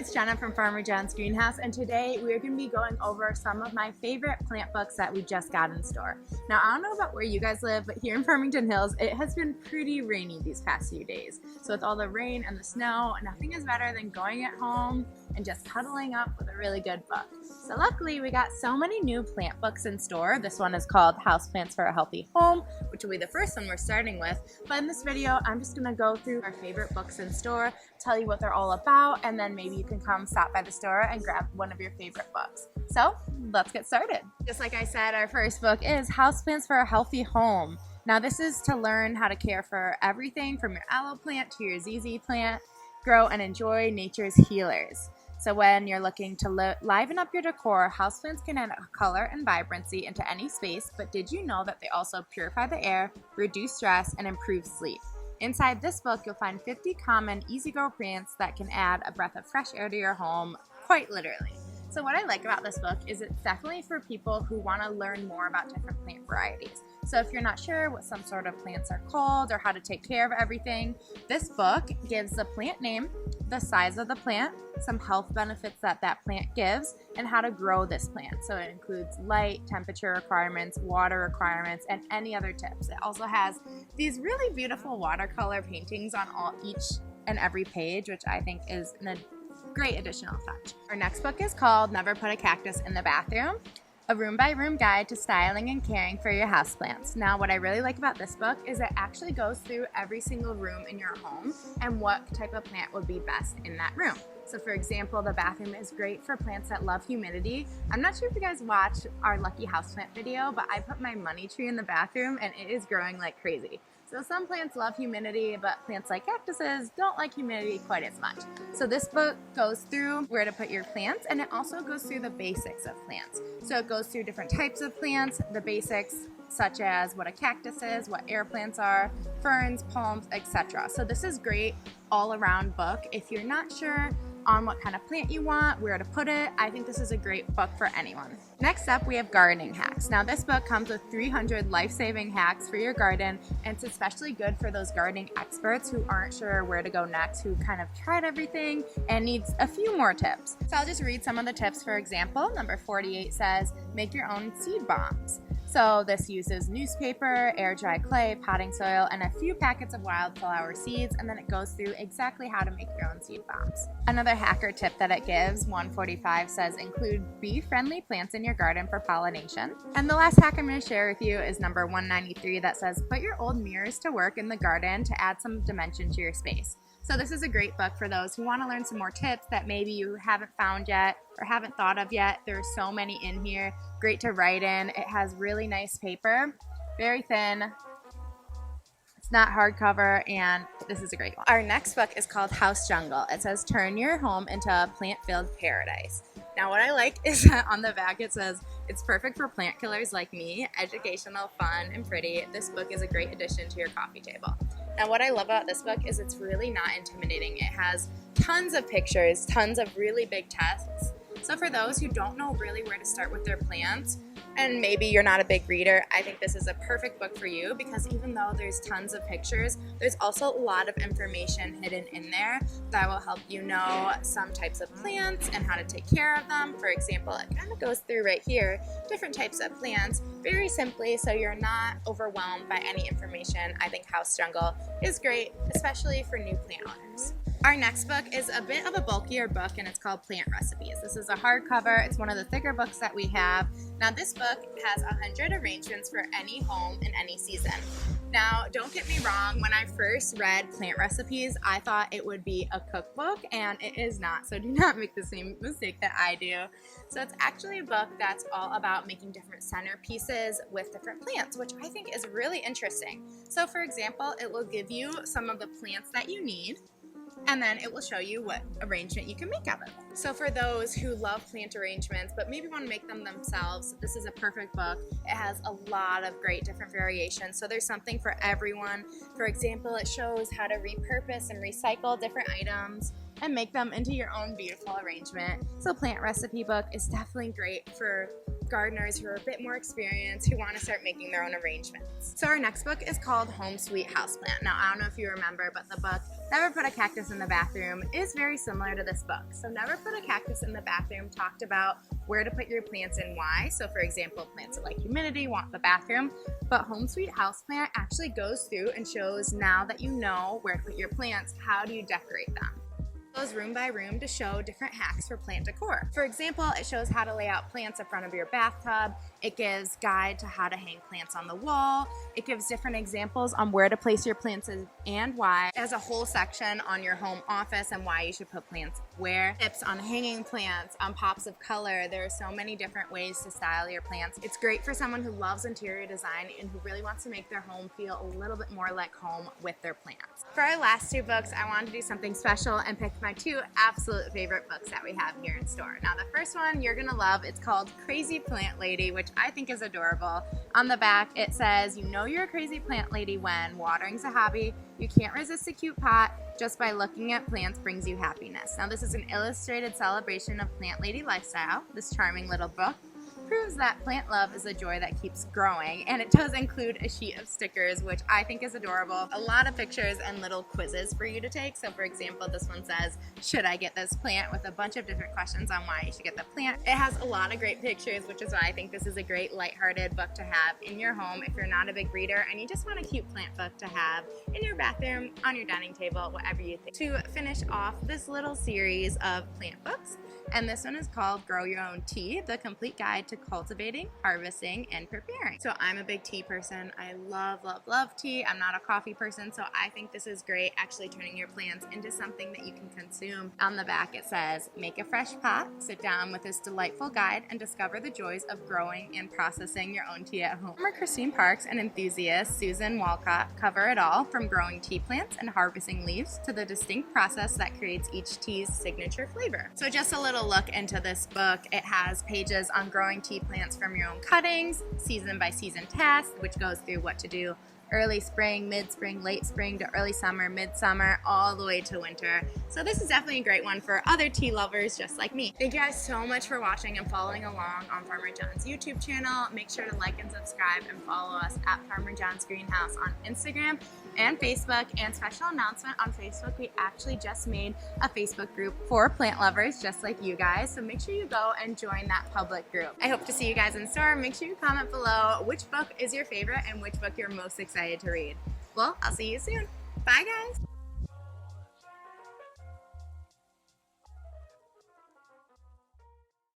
it's Jenna from Farmer John's Greenhouse, and today we're going to be going over some of my favorite plant books that we just got in store. Now, I don't know about where you guys live, but here in Farmington Hills, it has been pretty rainy these past few days. So with all the rain and the snow, nothing is better than going at home and just cuddling up with a really good book. So luckily, we got so many new plant books in store. This one is called Houseplants for a Healthy Home, which will be the first one we're starting with. But in this video, I'm just going to go through our favorite books in store, tell you what they're all about, and then maybe you can come stop by the store and grab one of your favorite books. So let's get started. Just like I said, our first book is Houseplants for a Healthy Home. Now this is to learn how to care for everything from your aloe plant to your ZZ plant, grow and enjoy nature's healers. So when you're looking to liven up your decor, houseplants can add color and vibrancy into any space, but did you know that they also purify the air, reduce stress, and improve sleep? Inside this book, you'll find 50 common, easy-grow plants that can add a breath of fresh air to your home, quite literally. So what I like about this book is it's definitely for people who want to learn more about different plant varieties. So if you're not sure what some sort of plants are called or how to take care of everything, this book gives the plant name, the size of the plant, some health benefits that plant gives, and how to grow this plant. So it includes light, temperature requirements, water requirements, and any other tips. It also has these really beautiful watercolor paintings on each and every page, which I think is a great additional touch. Our next book is called Never Put a Cactus in the Bathroom, a room-by-room guide to styling and caring for your houseplants. Now, what I really like about this book is it actually goes through every single room in your home and what type of plant would be best in that room. So for example, the bathroom is great for plants that love humidity. I'm not sure if you guys watch our Lucky Houseplant video, but I put my money tree in the bathroom and it is growing like crazy. So some plants love humidity, but plants like cactuses don't like humidity quite as much. So this book goes through where to put your plants, and it also goes through the basics of plants. So it goes through different types of plants, the basics such as what a cactus is, what air plants are, ferns, palms, etc. So this is great all-around book. If you're not sure on what kind of plant you want, where to put it, I think this is a great book for anyone. Next up, we have gardening hacks. Now this book comes with 300 life-saving hacks for your garden, and it's especially good for those gardening experts who aren't sure where to go next, who kind of tried everything and needs a few more tips. So I'll just read some of the tips. For example, number 48 says, make your own seed bombs. So this uses newspaper, air-dry clay, potting soil, and a few packets of wildflower seeds, and then it goes through exactly how to make your own seed bombs. Another hacker tip that it gives, 145, says include bee-friendly plants in your garden for pollination. And the last hack I'm going to share with you is number 193 that says put your old mirrors to work in the garden to add some dimension to your space. So this is a great book for those who want to learn some more tips that maybe you haven't found yet or haven't thought of yet. There's so many in here. Great to write in. It has really nice paper, very thin. It's not hardcover, and this is a great one. Our next book is called House Jungle. It says turn your home into a plant-filled paradise. Now what I like is that on the back it says it's perfect for plant killers like me, educational, fun, and pretty. This book is a great addition to your coffee table. Now what I love about this book is it's really not intimidating. It has tons of pictures, tons of really big texts. So for those who don't know really where to start with their plants, and maybe you're not a big reader, I think this is a perfect book for you because even though there's tons of pictures, there's also a lot of information hidden in there that will help you know some types of plants and how to take care of them. For example, it kind of goes through right here, different types of plants, very simply so you're not overwhelmed by any information. I think House Jungle is great, especially for new plant owners. Our next book is a bit of a bulkier book, and it's called Plant Recipes. This is a hardcover. It's one of the thicker books that we have. Now this book has 100 arrangements for any home in any season. Now, don't get me wrong, when I first read Plant Recipes, I thought it would be a cookbook, and it is not, so do not make the same mistake that I do. So it's actually a book that's all about making different centerpieces with different plants, which I think is really interesting. So for example, it will give you some of the plants that you need, and then it will show you what arrangement you can make of it. So for those who love plant arrangements but maybe want to make them themselves, this is a perfect book. It has a lot of great different variations, so there's something for everyone. For example, it shows how to repurpose and recycle different items and make them into your own beautiful arrangement. So Plant Recipe book is definitely great for gardeners who are a bit more experienced who want to start making their own arrangements. So our next book is called Home Sweet Houseplant. Now, I don't know if you remember, but the book Never Put a Cactus in the Bathroom is very similar to this book. So Never Put a Cactus in the Bathroom talked about where to put your plants and why. So for example, plants that like humidity want the bathroom, but Home Sweet Houseplant actually goes through and shows, now that you know where to put your plants, how do you decorate them. It goes room by room to show different hacks for plant decor. For example, it shows how to lay out plants in front of your bathtub. It gives guide to how to hang plants on the wall. It gives different examples on where to place your plants and why. It has a whole section on your home office and why you should put plants where. Tips on hanging plants, on pops of color. There are so many different ways to style your plants. It's great for someone who loves interior design and who really wants to make their home feel a little bit more like home with their plants. For our last two books, I wanted to do something special and pick my two absolute favorite books that we have here in store. Now the first one you're gonna love. It's called Crazy Plant Lady, which I think is adorable. On the back it says, you know you're a crazy plant lady when watering's a hobby, you can't resist a cute pot, just by looking at plants brings you happiness. Now this is an illustrated celebration of plant lady lifestyle. This charming little book proves that plant love is a joy that keeps growing, and it does include a sheet of stickers, which I think is adorable. A lot of pictures and little quizzes for you to take. So for example, this one says, should I get this plant, with a bunch of different questions on why you should get the plant. It has a lot of great pictures, which is why I think this is a great lighthearted book to have in your home if you're not a big reader and you just want a cute plant book to have in your bathroom, on your dining table, whatever you think. To finish off this little series of plant books, and this one is called Grow Your Own Tea, the complete guide to cultivating, harvesting, and preparing. So I'm a big tea person. I love, love, love tea. I'm not a coffee person, so I think this is great, actually turning your plants into something that you can consume. On the back it says, make a fresh pot, sit down with this delightful guide, and discover the joys of growing and processing your own tea at home. Former Christine Parks and enthusiast Susan Walcott cover it all, from growing tea plants and harvesting leaves to the distinct process that creates each tea's signature flavor. So just a little look into this book. It has pages on growing tea plants from your own cuttings, season by season tasks, which goes through what to do early spring, mid-spring, late spring, to early summer, midsummer, all the way to winter. So this is definitely a great one for other tea lovers just like me. Thank you guys so much for watching and following along on Farmer John's YouTube channel. Make sure to like and subscribe and follow us at Farmer John's Greenhouse on Instagram and Facebook. And special announcement, on Facebook, we actually just made a Facebook group for plant lovers just like you guys. So make sure you go and join that public group. I hope to see you guys in store. Make sure you comment below which book is your favorite and which book you're most excited to read. Well, I'll see you soon. Bye guys.